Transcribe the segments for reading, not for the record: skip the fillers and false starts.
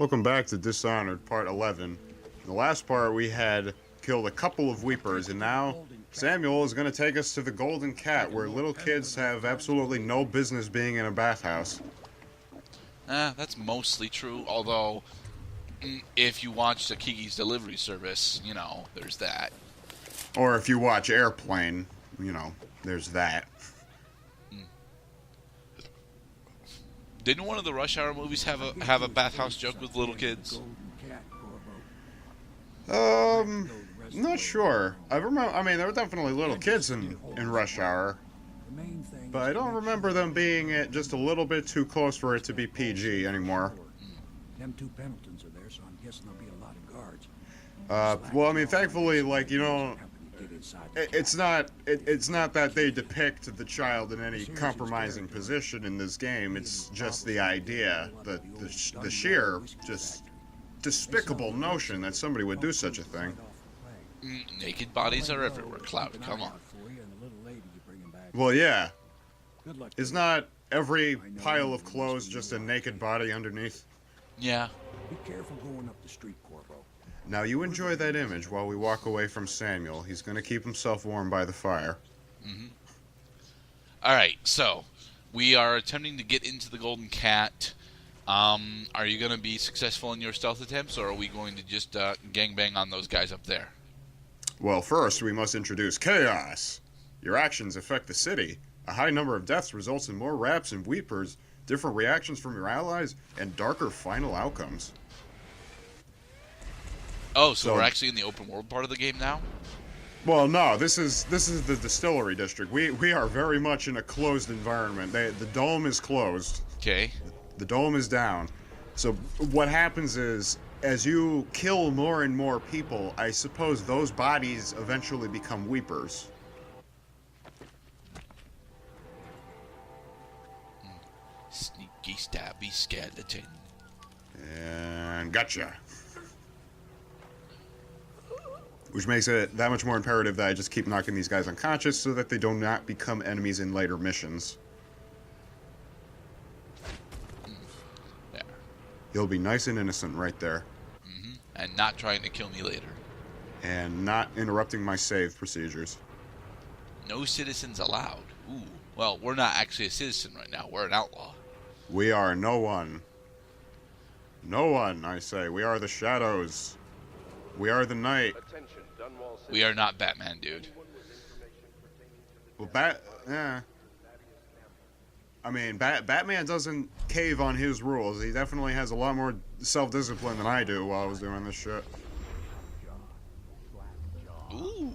Welcome back to Dishonored, Part 11. In the last part, we had killed a couple of Weepers, and now Samuel is going to take us to the Golden Cat, where little kids have absolutely no business being in a bathhouse. That's mostly true, although if you watch the Kiki's Delivery Service, there's that. Or if you watch Airplane, there's that. Didn't one of the Rush Hour movies have a bathhouse joke with little kids? Not sure. I mean, there were definitely little kids in Rush Hour, but I don't remember them being just a little bit too close for it to be PG anymore. Them two Pendletons are there, so I'm guessing there'll be a lot of guards. Well, I mean, thankfully, it's not that they depict the child in any compromising position in this game. It's just the idea, the sheer, just despicable notion that somebody would do such a thing. Naked bodies are everywhere, Cloud. Come on. Well, yeah. Is not every pile of clothes just a naked body underneath? Yeah. Be careful going up the street, Corvo. Now you enjoy that image while we walk away from Samuel. He's going to keep himself warm by the fire. Alright, so we are attempting to get into the Golden Cat. Are you going to be successful in your stealth attempts, or are we going to just gangbang on those guys up there? Well, first we must introduce chaos. Your actions affect the city. A high number of deaths results in more raps and weepers, different reactions from your allies, and darker final outcomes. Oh, so we're actually in the open world part of the game now? Well, no, this is the distillery district. We are very much in a closed environment. The dome is closed. Okay. The dome is down. So what happens is, as you kill more and more people, I suppose those bodies eventually become weepers. Sneaky, stabby skeleton. And gotcha. Which makes it that much more imperative that I just keep knocking these guys unconscious so that they do not become enemies in later missions. There. He'll be nice and innocent right there. And not trying to kill me later. And not interrupting my save procedures. No citizens allowed. Ooh. Well, we're not actually a citizen right now. We're an outlaw. We are no one. No one, I say. We are the shadows. We are the night. We are not Batman, dude. Well, I mean, Batman doesn't cave on his rules. He definitely has a lot more self-discipline than I do while I was doing this shit. Ooh.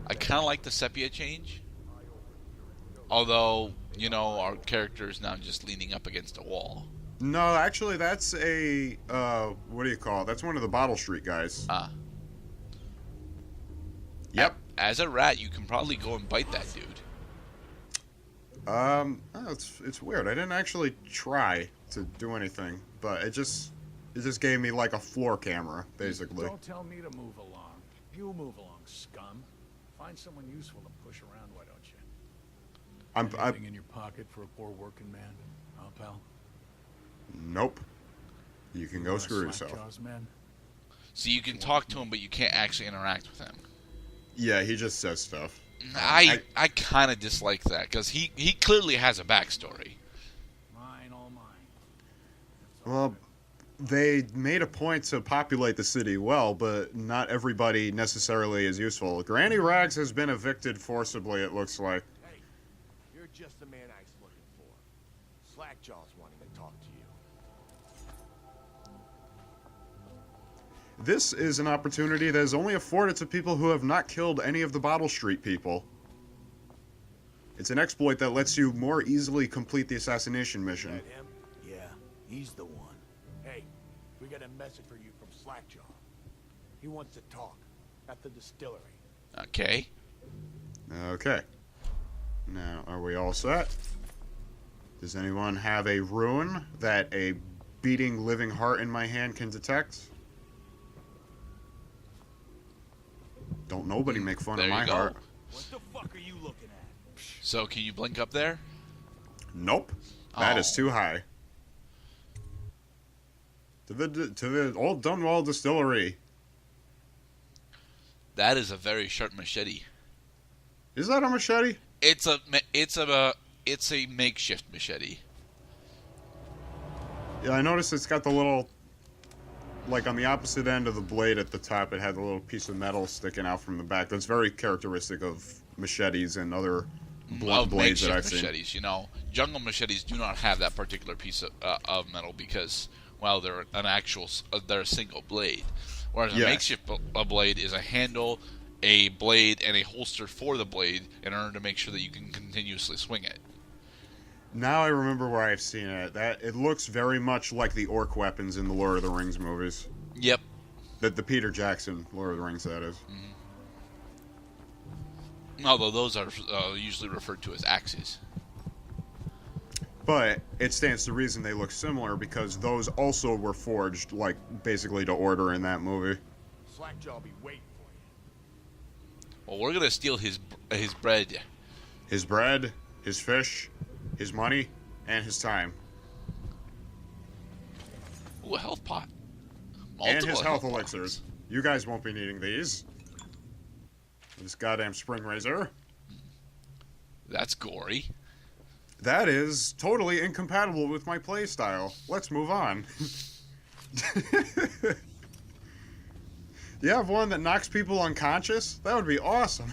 I kind of like the sepia change. Although, our character is now just leaning up against a wall. No, actually, that's a, what do you call it? That's one of the Bottle Street guys. Ah. Yep. As a rat, you can probably go and bite that dude. It's weird. I didn't actually try to do anything, but it just gave me like a floor camera, basically. Don't tell me to move along. You move along, scum. Find someone useful to push around, why don't you? Anything in your pocket for a poor working man, huh, pal? Nope. You can go screw yourself. So you can talk to him, but you can't actually interact with him. Yeah, he just says stuff. I kind of dislike that, because he clearly has a backstory. Mine, all mine. Well, they made a point to populate the city well, but not everybody necessarily is useful. Granny Rags has been evicted forcibly, it looks like. Hey, you're just the man I was looking for. Slackjaw's wanting to talk to you. This is an opportunity that is only afforded to people who have not killed any of the Bottle Street people. It's an exploit that lets you more easily complete the assassination mission. That him? Yeah, he's the one. Hey, we got a message for you from Slackjaw. He wants to talk at the distillery. Okay. Okay. Now, are we all set? Does anyone have a rune that a beating living heart in my hand can detect? Don't nobody make fun of my heart. What the fuck are you looking at? So can you blink up there? Nope. That is too high. To the old Dunwall distillery. That is a very sharp machete. Is that a machete? It's a makeshift machete. Yeah, I noticed it's got the little, like on the opposite end of the blade at the top, it had a little piece of metal sticking out from the back. That's very characteristic of machetes and other blunt blades that I've seen. Machetes, you know, jungle machetes do not have that particular piece of metal because, well, they're they're a single blade. Whereas a makeshift blade is a handle, a blade, and a holster for the blade in order to make sure that you can continuously swing it. Now I remember where I've seen it. That it looks very much like the orc weapons in the Lord of the Rings movies. Yep. The Peter Jackson Lord of the Rings, that is. Mm-hmm. Although those are usually referred to as axes. But it stands to reason they look similar because those also were forged, like, basically to order in that movie. Slackjaw be waiting for you. Well, we're gonna steal his bread. His bread, his fish, his money, and his time. Ooh, a health pot. And his health elixirs. You guys won't be needing these. This goddamn spring razor. That's gory. That is totally incompatible with my playstyle. Let's move on. You have one that knocks people unconscious? That would be awesome.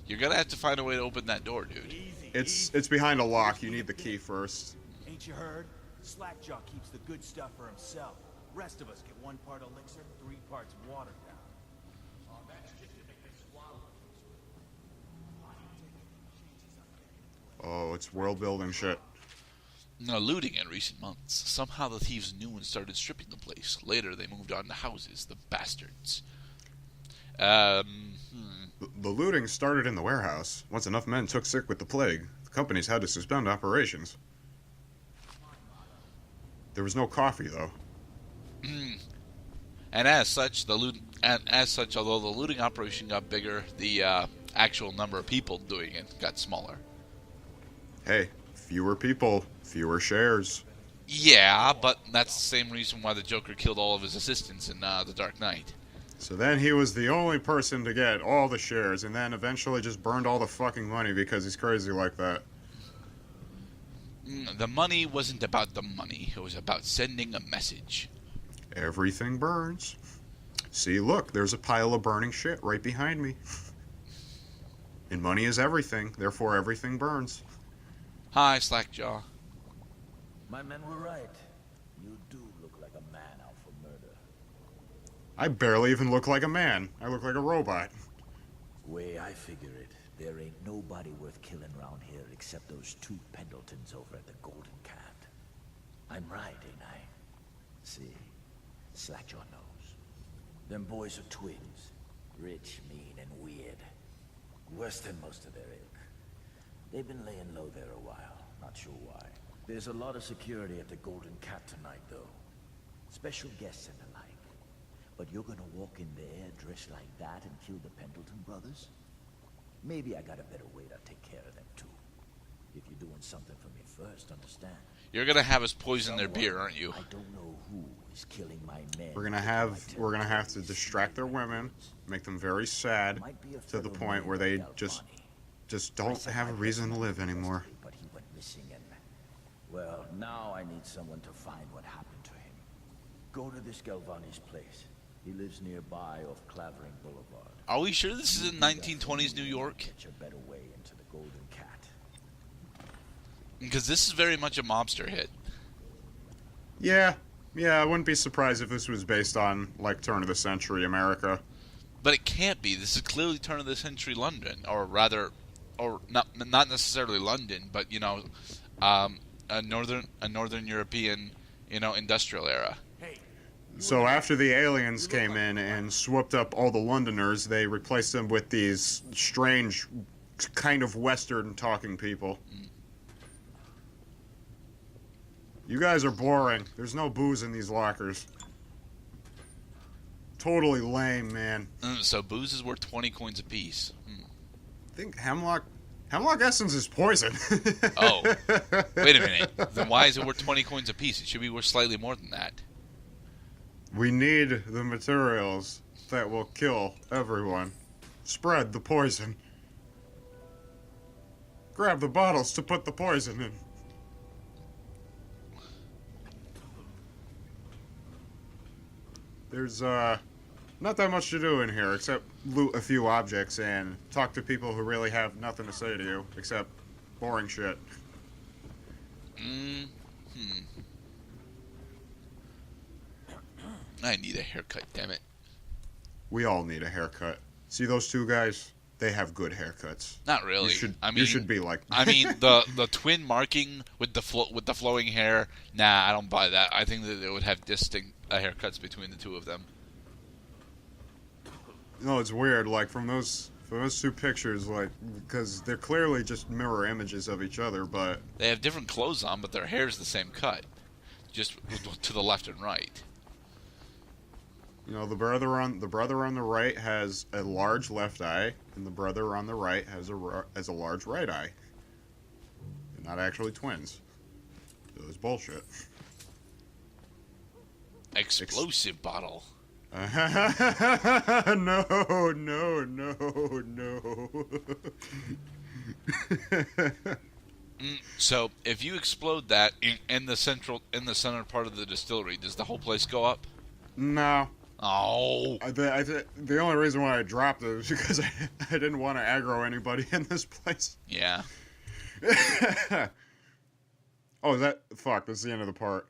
You're gonna have to find a way to open that door, dude. It's behind a lock. You need the key first. Ain't you heard? Slackjaw keeps the good stuff for himself. Rest of us get 1 part elixir, 3 parts watered down. Oh, it's world building shit. Now, looting in recent months. Somehow the thieves knew and started stripping the place. Later, they moved on to houses, the bastards. The looting started in the warehouse. Once enough men took sick with the plague, the companies had to suspend operations. There was no coffee, though. And as such, although the looting operation got bigger, the actual number of people doing it got smaller. Hey, fewer people, fewer shares. Yeah, but that's the same reason why the Joker killed all of his assistants in The Dark Knight. So then he was the only person to get all the shares, and then eventually just burned all the fucking money because he's crazy like that. The money wasn't about the money. It was about sending a message. Everything burns. See, look, there's a pile of burning shit right behind me. And money is everything, therefore everything burns. Hi, Slackjaw. My men were right. You do look like a man out for murder. I barely even look like a man. I look like a robot. Way I figure it, there ain't nobody worth killing around here except those 2 Pendletons over at the Golden Cat. I'm right, ain't I? See, Slackjaw knows. Them boys are twins. Rich, mean, and weird. Worse than most of their ilk. They've been laying low there a while. Not sure why. There's a lot of security at the Golden Cat tonight, though. Special guests and the like. But you're gonna walk in there dressed like that and kill the Pendleton brothers? Maybe I got a better way to take care of them, too. If you're doing something for me first, understand? You're gonna have us poison their beer, aren't you? I don't know who is killing my men. We're gonna have to distract their women, make them very sad, to the point where they just don't have a reason to live anymore. But he went missing and... Well, now I need someone to find what happened to him. Go to this Galvani's place. He lives nearby off Clavering Boulevard. Are we sure this is in 1920s New York? Get your better way into the Golden Cat. Because this is very much a mobster hit. Yeah, I wouldn't be surprised if this was based on, like, turn-of-the-century America. But it can't be. This is clearly turn-of-the-century London, or rather, or not necessarily London, but, you know, a northern European, you know, industrial era. So after the aliens came in and swooped up all the Londoners, they replaced them with these strange, kind of Western-talking people. You guys are boring. There's no booze in these lockers. Totally lame, man. So booze is worth 20 coins apiece. I think Hemlock Hemlock essence is poison. Oh, wait a minute. Then why is it worth 20 coins apiece? It should be worth slightly more than that. We need the materials that will kill everyone. Spread the poison. Grab the bottles to put the poison in. There's, not that much to do in here, except loot a few objects and talk to people who really have nothing to say to you, except boring shit. I need a haircut, damn it. We all need a haircut. See those two guys? They have good haircuts. Not really. You should be like. I mean, the twin marking with the flowing hair. Nah, I don't buy that. I think that they would have distinct haircuts between the two of them. No, it's weird. Like from those two pictures, like because they're clearly just mirror images of each other, but they have different clothes on, but their hair's the same cut, just to the left and right. You know, the brother on the right has a large left eye, and the brother on the right has a large right eye. They're not actually twins. So it's bullshit. Explosive bottle. No. So, if you explode that in the center part of the distillery, does the whole place go up? No. Oh. The only reason why I dropped it was because I didn't want to aggro anybody in this place. Yeah. Oh, fuck, that's the end of the part.